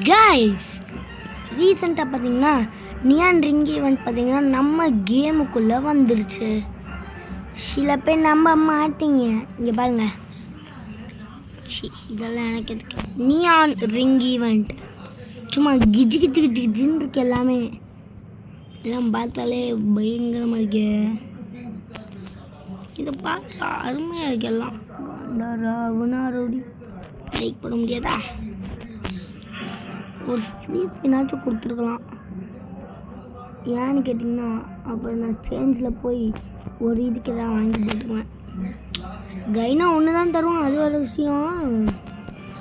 Guys ரீசெண்டாக பார்த்தீங்கன்னா neon ring event பார்த்தீங்கன்னா நம்ம கேமுக்குள்ளே வந்துருச்சு. சில பேர் நம்ப மாட்டீங்க. இங்கே பாருங்க, இதெல்லாம் எனக்கு எதுக்கு? நியான் ரிங் ஈவெண்ட் சும்மா கிஜி கிஜி கிஜி கிஜின்னு இருக்கு. எல்லாமே எல்லாம் பார்த்தாலே பயங்கரமாக இருக்கு. இதை பார்த்தா அருமையாக இருக்கு. எல்லாம் ராவணாரோடி லைக் பண்ண முடியாதா? ஒரு ஃப்ரீ ஸ்பின்னாச்சும் கொடுத்துருக்கலாம். ஏன்னு கேட்டிங்கன்னா அப்புறம் நான் சேஞ்சில் போய் ஒரு இதுக்கு தான் வாங்கி போட்டுக்குவேன். கைனா ஒன்று தான் தருவோம். அது ஒரு விஷயம்.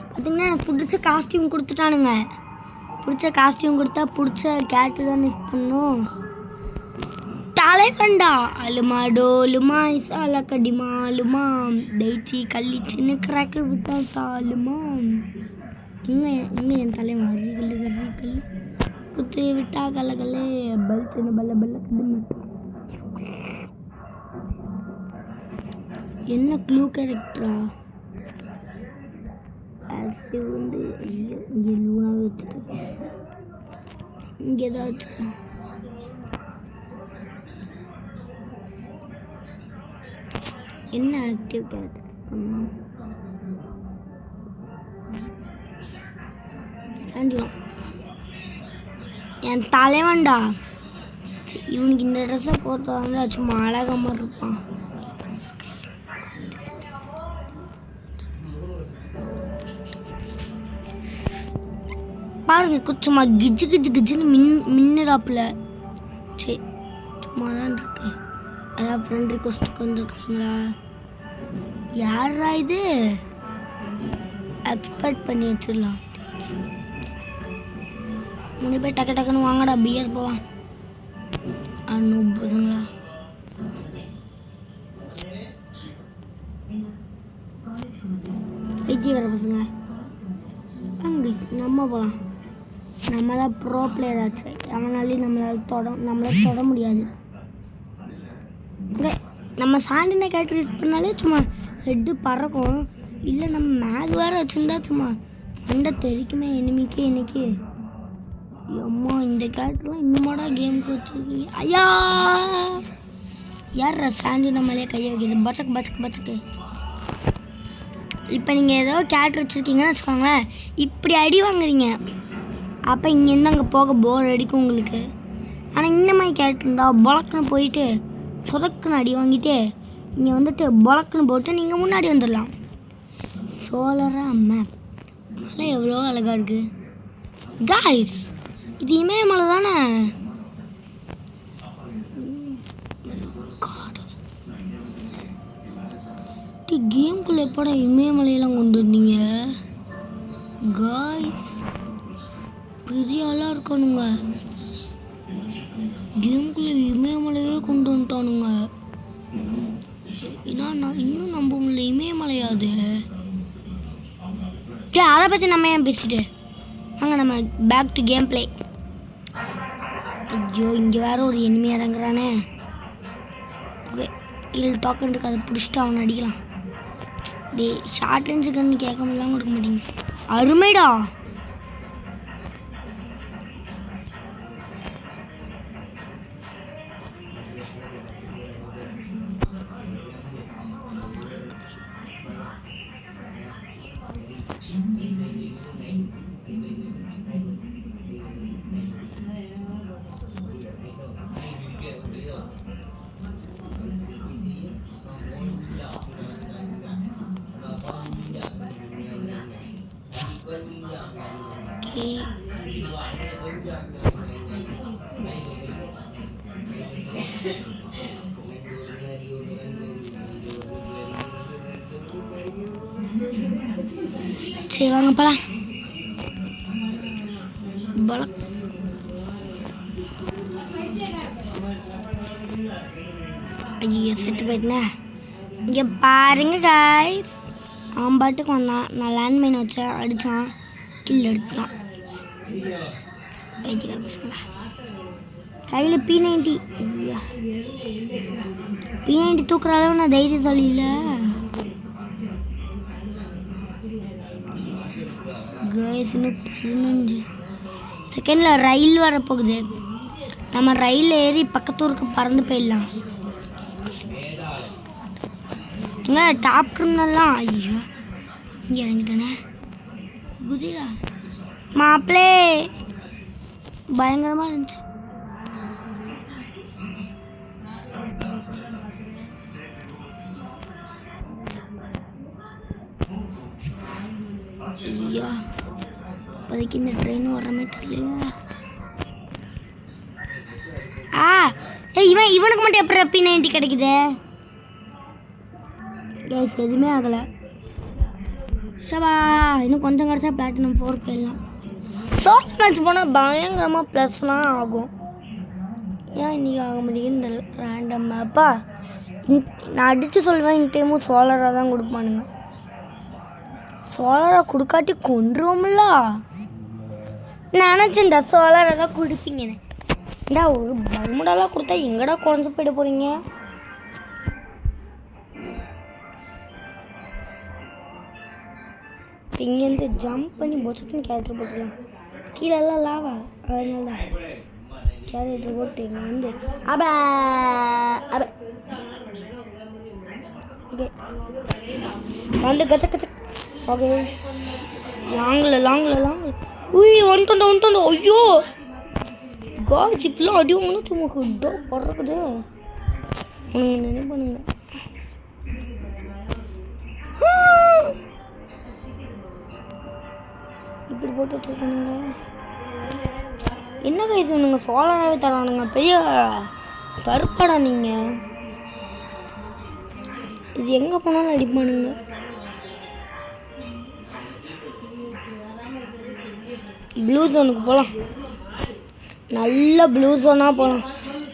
பார்த்திங்கன்னா எனக்கு பிடிச்ச காஸ்டியூம் கொடுத்துட்டானுங்க. பிடிச்ச காஸ்டியூம் கொடுத்தா பிடிச்ச கேட்டு தான் யூஸ் பண்ணும். தலைவண்டா அலுமா டோலுமா இசாலா கடிமா அலுமா தைச்சி கல்லிச்சின்னு கிராக்கர் விட்டா சாலுமா. இங்கே என் தலைவன் அரிக்கல் கரிக்கல் குத்து விட்டா கல்லக்கல்லே பல் சின்ன பல்ல பல்ல கது மட்டும். என்ன க்ளூ கேரக்டரா? அது வந்து இங்கே லூனாக வச்சுட்டு இங்கே தான் வச்சுட்டேன். என்ன ஆக்டிவ் கேரக்டர் பண்ணலாம்? சாண்டிலாம் என் தலைவன்டா. இவனுக்கு இந்த ட்ரெஸ்ஸை போட்டு வந்து சும்மா அழகாக மாதிரி இருப்பான். பாருங்க சும்மா கிஜு கிஜு கிஜுன்னு மின்னுறாப்புல. சரி சும்மா தான் இருக்கு. அதான் ஃப்ரெண்ட் ரிக்வஸ்ட்டுக்கு வந்துருக்கீங்களா? யாரா இது? எக்ஸ்பெக்ட் பண்ணி வச்சிடலாம். முன்னே போய் டக்கு டக்குன்னு வாங்கடா பியர் போகலாம். அனுப்புதுங்களா? வைத்தியக்கார பசங்க நம்ம போகலாம். நம்ம தான் ப்ரோ பிளேயர் ஆச்சு. அவனாலையும் நம்மளால தொட முடியாது. நம்ம சாண்டினை கேரக்டர் யூஸ் பண்ணாலே சும்மா ஹெட்டு பறக்கும். இல்லை நம்ம மேக் வேறு வச்சுருந்தா சும்மா அந்த தெரிக்குமே எனிமிக்கு இன்னைக்கு. அம்மா இந்த கேரக்டர்லாம் இன்னுமாடா கேமுக்கு வச்சுருக்கீங்க? ஐயா யார் சாண்டி நம்மளே கையை வைக்கிறது? பச்சக்கு பச்சக்கு பச்சக்கு. இப்போ நீங்கள் ஏதோ கேரக்டர் வச்சுருக்கீங்கன்னு வச்சுக்கோங்களேன். இப்படி அடி வாங்குறீங்க. அப்போ இங்கேருந்து அங்கே போக போர் அடிக்கும் உங்களுக்கு. ஆனால் இந்த மாதிரி கேரக்டர் இருந்தால் பொலக்குன்னு போயிட்டு சொதக்குன்னு அடி வாங்கிட்டு இங்கே வந்துட்டு பொலக்குன்னு போட்டு நீங்கள் முன்னாடி வந்துடலாம். சோலராக மேப் மலை எவ்வளோ அழகாக இருக்குது. காய்ஸ் இது இமயமலை தானே? கேம்குள்ளே எப்போட இமயமலையெல்லாம் கொண்டு வந்தீங்க? காய்ஸ் பெரிய ஆளாக இருக்கானுங்க. கேம்குள்ளே இமயமலையே கொண்டு வந்துட்டானுங்க. ஏன்னா நான் இன்னும் நம்ப முடியல. இமயமலையாது. அதை பற்றி நம்ம ஏன் பேசிட்டு வாங்க நம்ம பேக் டு கேம் பிளே. ஐயோ இங்கே வேற ஒரு எனிமையாக இறங்குறானே. ஓகே கீழே டோக்கன் இருக்கு. அதை பிடிச்சிட்டு அவனை அடிக்கலாம். டே ஷார்ட் ரேஞ்ச் கன்னு கேட்க முடியலாம் கொடுக்க மாட்டேங்க. அருமைடா. சரி வாங்க போலாம். ஐயோ செட்டு போயிட்டேன். இங்கே பாருங்க காய்ஸ். அவன் பாட்டுக்கு வந்தான். நான் லேண்ட்மைன் வச்சேன், அடித்தான், கில் எடுத்தான். பைத்தியக்கார பசங்களா. கையில் P90. ஐயா P90 தூக்குற அளவு நான் தைரியசாலி இல்லை. கைஸ் இன்னும் 15 செகண்டில் ரயில் வரப்போகுது. நம்ம ரயில் ஏறி பக்கத்தூருக்கு பறந்து போயிடலாம். எங்க டாப் கிரிமினல்லாம் ஐயோ இங்கே இறங்கிட்டானே குதிரா மாப்பிளே பயங்கரமாக இருந்துச்சு. ஐயா இப்போதைக்கு இந்த ட்ரெயின் வர்ற மாதிரி தெரியல. இவனுக்கு மட்டும் எப்படி P90 கிடைக்குது? கேஸ் எதுவுமே ஆகலை. சபா இன்னும் கொஞ்சம் கிடச்சா பிளாட்டினம் 4 போயிடலாம். சோலோ மேட்ச் போனால் பயங்கரமாக ப்ளஸ்லாம் ஆகும். ஏன் இன்றைக்கி ஆக முடியுதுன்னு இந்த ரேண்டம் மேப்பா நான் அடித்து சொல்லுவேன். இந்த டைமும் சோலராக தான் கொடுப்பானுங்க. சோலராக கொடுக்காட்டி கொண்டுருவோம்ல நினச்சேன்டா. சோலராக தான் கொடுப்பீங்கண்ணே. ஏண்டா ஒரு பர்முடாலாம் கொடுத்தா எங்கடா குறைஞ்சி போயிட போகிறீங்க? இங்கேருந்து ஜம்ப் பண்ணி பொச்சுக்குன்னு கேரக்டர் போட்டுடலாம். கீழெல்லாம் லாவா அதனால தான் கேரக்டர் போட்டு இங்கே வந்து அப ஓகே வந்து கச்ச கச்ச ஓகே லாங்கில் உய் ஒன்ட்டு ஐயோ காய்ச்சி இப்பெல்லாம் அடி வாங்கணும். சும்மா ஹுட்டோ பறக்குது. உனக்கு நினைப்பானுங்க இப்படி போட்டு வச்சுருக்கானுங்க. என்ன கைஸ் இவனுங்க சோலராகவே தரானுங்க. பெரிய கருப்பாடா நீங்கள். இது எங்கே போனாலும் அடிப்பானுங்க. ப்ளூ ஜோனுக்கு போகலாம். நல்ல ப்ளூ ஜோனாக போகலாம்.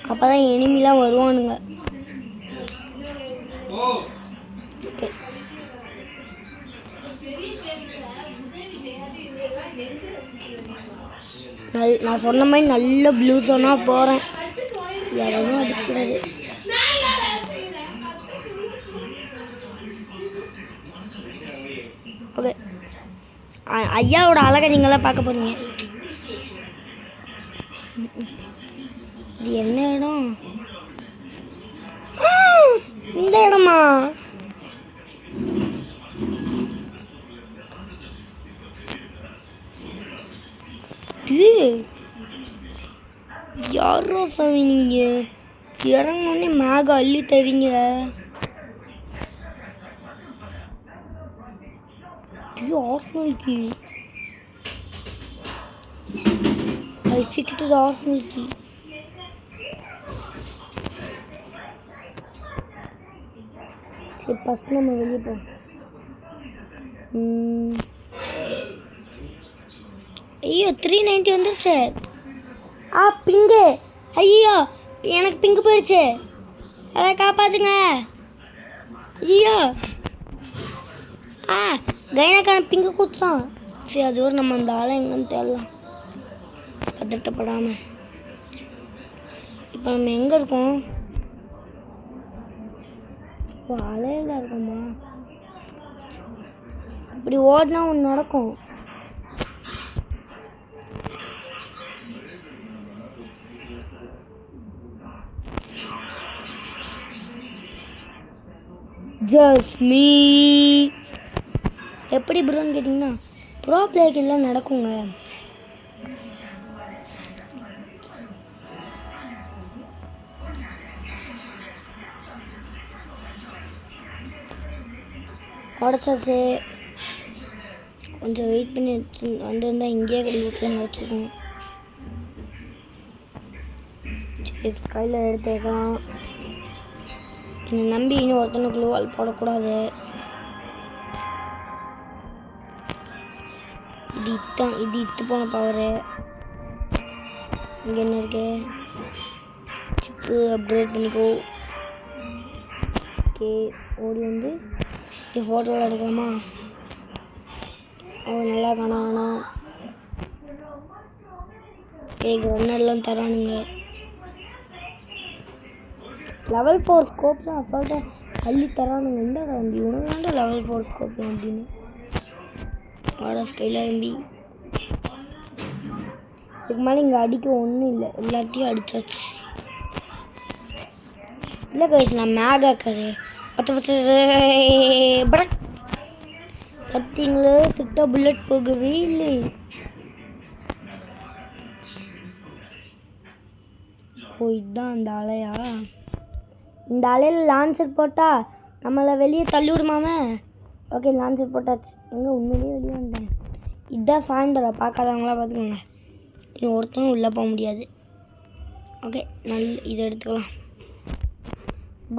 அப்போ தான் எனிமிலாம் வருவானுங்க. ஓகே நான் சொன்ன மாதிரி நல்ல ப்ளூ ஜோனாக போகிறேன். யாரும் அடிக்கூடாது. ஓகே ஐயாவோட அழகை நீங்களாம் பார்க்க போகிறீங்க. இது என்ன இடம்? இந்த இடமா? யாரோ சாமி நீங்கள் இறங்கினோடனே மேக அள்ளி தரீங்க. Arsenal key. I think it is Arsenal key. சரி ஃபஸ்ட் நம்ம வெளியே போ. ஐயோ 390 வந்துருச்சு. பிங்கு ஐயோ எனக்கு பிங்கு போயிடுச்சு. அதை காப்பாற்றுங்க. ஐயோ கைனக்கான பிங்கு கொடுத்துட்டான். சரி அது ஒரு நம்ம அந்த ஆளை எங்கன்னு தேடலாம் பதட்டப்படாமல். இப்போ நம்ம எங்கே இருக்கோம்? அலையில் இருக்கோமா? இப்படி ஓடினா ஒன்று நடக்கும். Just me. எப்படி ப்ரோன்னு கேட்டிங்கன்னா ப்ரோ பிளேயருக்கு எல்லாம் நடக்குங்க. உடச்சாச்சு. கொஞ்சம் வெயிட் பண்ணி வந்திருந்தால் இங்கேயே கிடைக்கும் நினச்சிருக்கோம். சரி கையில் எடுத்து வைக்கலாம். என்னை நம்பி இன்னும் ஒருத்தனுக்கு வால் போடக்கூடாது. இது இத்து போன பவரு. இங்கே என்ன இருக்கு? சிப்பு அப்கிரேட் பண்ணிக்கோ. ஓகே ஓடி வந்து ஃபோட்டோவில் எடுக்கலாமா? நல்லா காணாம். கிரனேட்லாம் தரானுங்க. லெவல் 4 ஸ்கோப்லாம் அசால்ட்டாக அள்ளி தரானுங்க. இந்த வந்து இவனுங்க லெவல் 4 ஸ்கோப்லாம் அப்படின்னு வாடா ஸ்கைல எம்பி. இதுக்கு மேலே இங்கே அடிக்க ஒன்றும் இல்லை, எல்லாத்தையும் அடிச்சாச்சு. இல்லை கைஸ், நான் மேகா கரு பார்த்தீங்களா, சுட்டா புல்லட் போகவே இல்லை. இதுதான் அந்த அலையா? இந்த அலையில் லான்ச்சர் போட்டால் நம்மளை வெளியே தள்ளி விடுமாமே. ஓகே, லான்ச்சர் போட்டாச்சு. எங்கே உண்மையிலேயே வெளியே வந்தேன். இதுதான் சாயந்தரம், பார்க்காதவங்களா பார்த்துக்கோங்க. இன்னும் ஒருத்தனும் உள்ளே போக முடியாது. ஓகே, இதை எடுத்துக்கலாம்.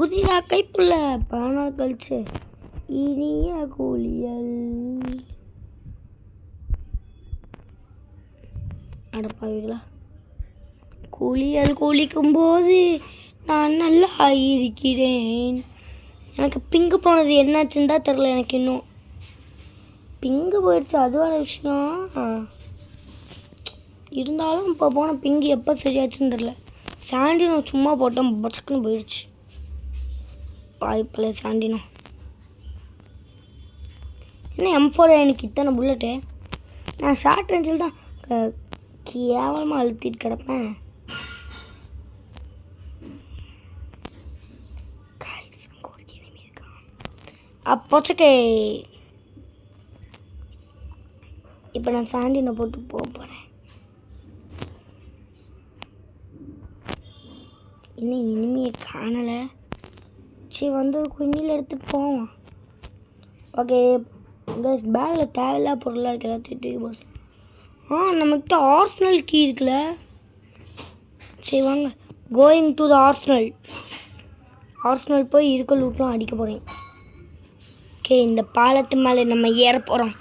குதிரா கைப்புள்ள பல நாள் கழிச்சு இனிய கூலியல். அடப்பாவீங்களா, கூலியல் கூலிக்கும் போது நான் நல்லா இருக்கிறேன். எனக்கு பிங்கு போனது என்னாச்சுன்னு தான் தெரில. எனக்கு இன்னும் பிங்கு போயிடுச்சு, அது வர விஷயம். இருந்தாலும் இப்போ போன பிங்கு எப்போ சரியாச்சுன்னு தெரில. சாண்டினோ சும்மா போட்டோம், பச்சக்குன்னு போயிடுச்சு. வாய்ப்பில்லை சாண்டினோ. என்ன M4 எனக்கு இத்தனை புல்லட்டு? நான் ஷார்ட் ரேஞ்சில் தான் கேவலமாக அழுத்திட்டு கிடப்பேன். அப்போச்சக்கே இப்போ நான் சாண்டினை போட்டு போக போகிறேன். இன்னும் இனிமையை காணலை. சரி, வந்து குஞ்சில் எடுத்துகிட்டு போவோம். ஓகே கைஸ், பேக்கில் தேவையில்லாத பொருளாக இருக்குது, எல்லாத்தையும் தூக்கி போடு. நம்மக்கிட்ட ஆர்சனல் கீ இருக்குல்ல. சரி வாங்க, கோயிங் டு த ஆர்சனல் போய் இருக்க லூட்லாம் அடிக்க போகிறேன். ஓகே, இந்த பாலத்து மேலே நம்ம ஏற போகிறோம்.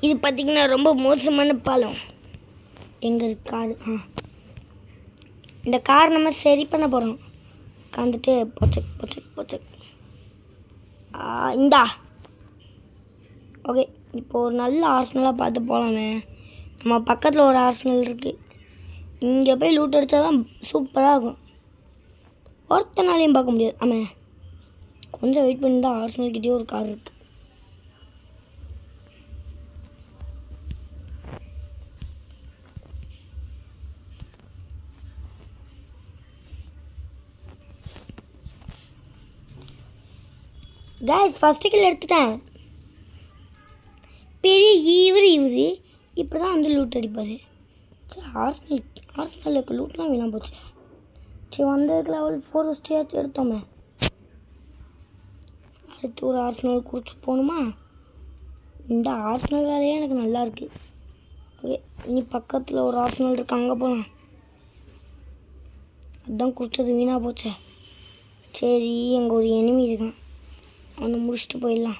இது பார்த்திங்கன்னா ரொம்ப மோசமான பாலம். எங்கே இருக்கு கார்? இந்த கார் நம்ம சரி பண்ண போகிறோம். உட்காந்துட்டு பொச்சக் இந்தா. ஓகே, இப்போ ஒரு நல்ல ஆர்சனலாக பார்த்து போகலாமே. நம்ம பக்கத்தில் ஒரு ஆர்சனல் இருக்குது. இங்கே போய் லூட் அடித்தா தான் சூப்பராக இருக்கும். ஒருத்தனாலையும் பார்க்க முடியாது. ஆமாம், கொஞ்சம் வெயிட் பண்ணி தான் ஆர்சனல்கிட்டே ஒரு கார் இருக்குது. கைஸ், ஃபஸ்ட்டு கில் எடுத்துட்டேன். பெரிய இவர் இப்போ தான் வந்து லூட் அடிப்பார். சரி, ஆர்சனலுக்கு லூட்லாம் வீணாக போச்சு. சரி, வந்ததுக்கு லெவல் 4 ஃபஸ்ட்டியாச்சும் எடுத்தோமே. அடுத்து ஒரு ஆர்சனல் குடிச்சு போகணுமா? இந்த ஆர்சனல் வேலையே எனக்கு நல்லா இருக்குது. ஓகே, இனி பக்கத்தில் ஒரு ஆர்சனல் இருக்குது, அங்கே போகலாம். அதுதான் குடிச்சது வீணாக போச்சே. சரி, அங்கே ஒரு எனிமி இருக்கான், அவனை முடிச்சுட்டு போயிடலாம்.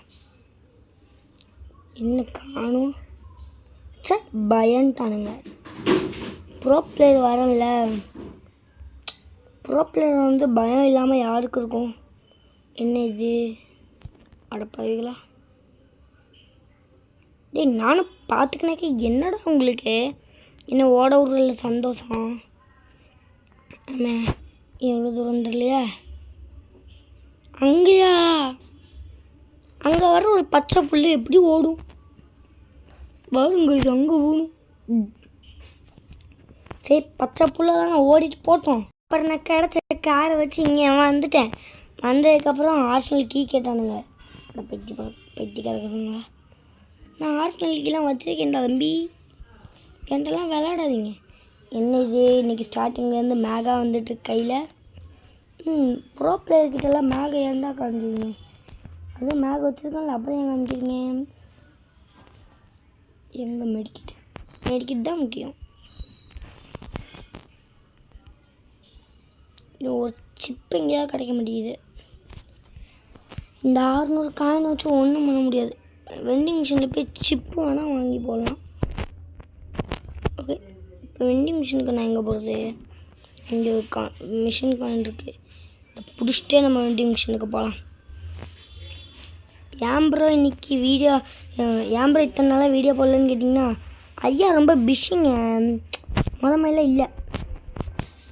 என்ன காணும்? சார் பயன்ட்டானுங்க. ப்ரோ பிளேயர் வரல. ப்ரோ பிளேயர் வந்து பயம் இல்லாமல் யாருக்கு இருக்கும்? என்ன இது அடப்பாவிகளா? டேய், நானும் பார்த்துக்கினாக்கே என்னடா உங்களுக்கு என்ன ஓட விடுறல சந்தோஷம். ஆமாம், எவ்வளோ தூரம் தெரியலையா? அங்கேயா? அங்கே வர ஒரு பச்சை புல்லு எப்படி ஓடும்? வருங்க, இது அங்கே ஓடும். சரி, பச்சை புல்லை தான் நான் ஓடிட்டு போட்டோம். அப்புறம் நான் கிடச்ச காரை வச்சு இங்கே வந்துட்டேன். வந்ததுக்கப்புறம் ஆர்சனல் கீ கேட்டானுங்க. பெட்டி கிடக்குதுங்களா? நான் ஆர்சனல் கீலாம் வச்சுருக்கேன்டா தம்பி, என்கிட்டலாம் விளையாடாதீங்க. என்ன இது, இன்றைக்கி ஸ்டார்டிங்லேருந்து மேகா வந்துட்டு கையில். ப்ரோ பிளேயர்கிட்டலாம் மேகா ஏன்டா காமிக்கிறீங்க? அதுவும் மேக் வச்சுருக்காங்களா, அப்புறம் எங்கே காமிக்கிறீங்க? எங்கே மெடிக்கிட் தான் முக்கியம். இன்னும் ஒரு சிப் எங்கேயாவது கிடைக்க மாட்டேங்குது. இந்த 600 காயின் வச்சு ஒன்றும் பண்ண முடியாது. வெண்டிங் மிஷினில் போய் சிப்பு வேணால் வாங்கி போடலாம். ஓகே, இப்போ வெண்டிங் மிஷினுக்கு நான் எங்கே போகிறது? இங்கே ஒரு மிஷின் காயின் இருக்குது, இதை பிடிச்சிட்டே நம்ம வெண்டிங் மிஷினுக்கு போகலாம். ஏன் ப்ரோ இன்றைக்கி வீடியோ, ஏன் ப்ரோ இத்தனை நாளாக வீடியோ போடலன்னு கேட்டிங்கன்னா, ஐயா ரொம்ப பிஸிங்க. முதல்ல இல்லை,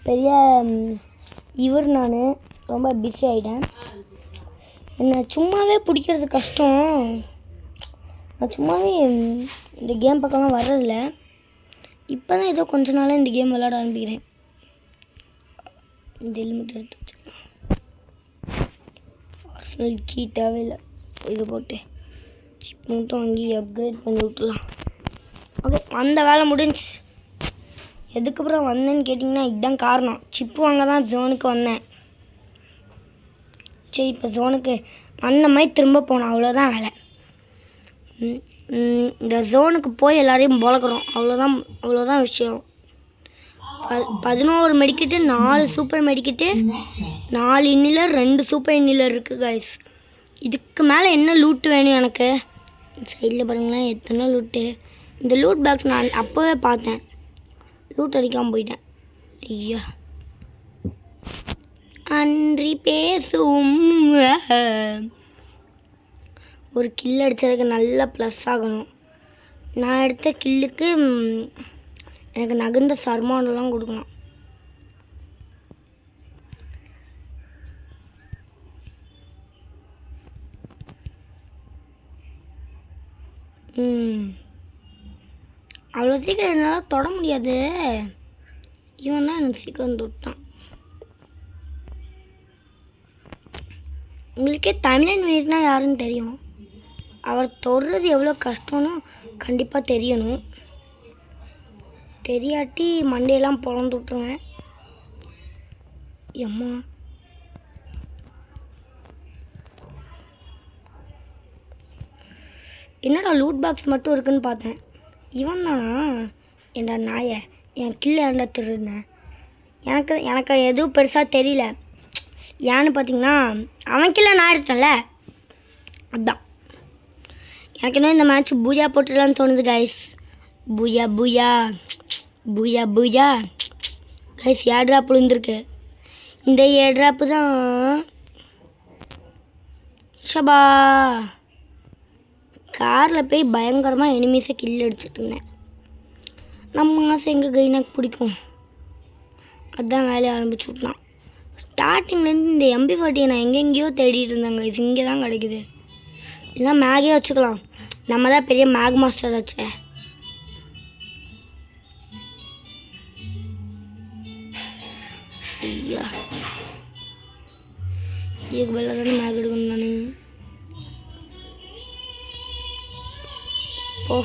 பெரிய நான் ரொம்ப பிஸி ஆகிட்டேன். என்னை சும்மாவே பிடிக்கிறது கஷ்டம். நான் சும்மாவே இந்த கேம் பக்கம்லாம் வர்றதில்ல. இப்போ தான் ஏதோ கொஞ்ச நாளாக இந்த கேம் விளையாட ஆரம்பிக்கிறேன். இந்த ஹெல்மெட் எடுத்து வச்சுக்கலாம். ஆர்சனல் கீ தேவையில்லை, இது போட்டு சிப் மட்டும் வாங்கி அப்கிரேட் பண்ணி விட்டுலாம். ஓகே, அந்த வேலை முடிஞ்சு. எதுக்கப்புறம் வந்தேன்னு கேட்டிங்கன்னா இதுதான் காரணம். சிப்பு வாங்க தான் ஜோனுக்கு வந்தேன். சரி, இப்போ ஜோனுக்கு வந்த மாதிரி திரும்ப போனோம், அவ்வளோதான் வேலை. இந்த ஜோனுக்கு போய் எல்லாரையும் பொழக்கிறோம், அவ்வளோதான் விஷயம். 11 மெடிக்கிட்டு, 4 சூப்பர் மெடிக்கிட்டு, 4 இன்னிலர், 2 சூப்பர் இன்னிலர் இருக்குது கைஸ். இதுக்கு மேலே என்ன லூட்டு வேணும் எனக்கு? சைடில் பாருங்களேன் எத்தனை லூட்டு. இந்த லூட் பாக்ஸ் நான் அப்போவே பார்த்தேன், லூட் அடிக்காமல் போயிட்டேன். ஐயா, அன்றி பேசும். ஒரு கில் அடித்ததுக்கு நல்லா ப்ளஸ் ஆகணும். நான் எடுத்த கில்லுக்கு எனக்கு நகுந்த சர்மானெல்லாம் கொடுக்கணும். அவ்வளோ சீக்கிரம் என்னால் தொட முடியாது. இவன் தான் எனக்கு சீக்கிரம் தொட்டான். உங்களுக்கே தமிழன் வினித்னா யாருன்னு தெரியும். அவர் தொடுறது எவ்வளோ கஷ்டம்னு கண்டிப்பாக தெரியணும். தெரியாட்டி மண்டையெல்லாம் பொழந்து விட்ருவேன். எம்மா, என்னடா லூட் பாக்ஸ் மட்டும் இருக்குன்னு பார்த்தேன். இவன் தானா என்னடா நாயை? என் கில்ல ஏன்டா திருடுனேன்? எனக்கு எதுவும் பெருசாக தெரியல. ஏன்னு பார்த்தீங்கன்னா அவன் கில்ல நான் எடுத்தேன்ல, அதுதான். எனக்கு இன்னும் இந்த மேட்ச் பூஜா போட்டுடலான்னு தோணுது கைஸ். பூயா பூயா பூயா பூயா கைஸ். 7 ட்ராப் விழுந்துருக்கு. இந்த 7 ட்ராப்பு தான். ஷபா, காரில் போய் பயங்கரமாக எனிமீஸை கில் அடிச்சுட்டு இருந்தேன். நம்ம ஆசை எங்கே கைனாக்கு பிடிக்கும், அதுதான் வேலையை ஆரம்பிச்சு விட்லாம். ஸ்டார்டிங்லேருந்து இந்த MP40 நான் எங்கெங்கேயோ தேடிட்டு இருந்தேங்க. இது இங்கே தான் கிடைக்குது. இல்லைனா மேகே வச்சுக்கலாம், நம்ம தான் பெரிய மேக் மாஸ்டர் ஆச்சே. ஐயா, இதுக்கு பதிலாக தானே மேக் எடுக்கணும் நான். ஓ,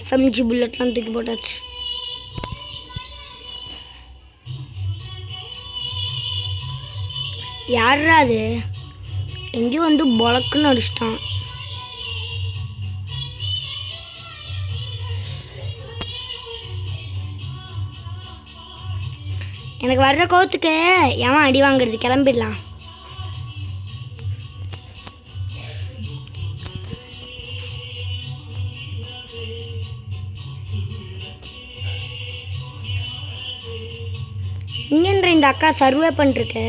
SMG புல்லட்லாம் தூக்கி போட்டாச்சு. யாரா அது? எங்கேயோ வந்து பொழக்குன்னு அடிச்சிட்டான். எனக்கு வர்ற கோவத்துக்கு ஏன் அடி வாங்குறது? கிளம்பிடலாம். இங்கன்ற இந்த அக்கா சர்வே பண்ணிருக்கு.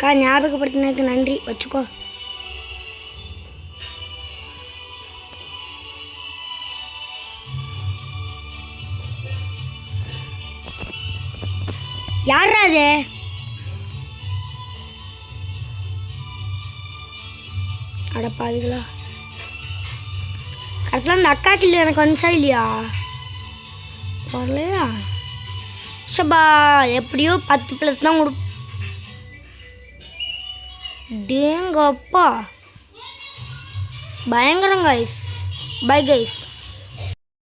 அக்கா, ஞாபகப்படுத்தினதுக்கு நன்றி, வச்சுக்கோ. யாரா அது? அடப்பாவிகளா, கடைசியில் அந்த அக்கா கில்ல எனக்கு வந்துச்சா இல்லையா? வரலையா? ஷபா, எப்படியோ 10+ தான் கொடு. டேங்கப்பா, பயங்கரம் கைஸ். Bye guys.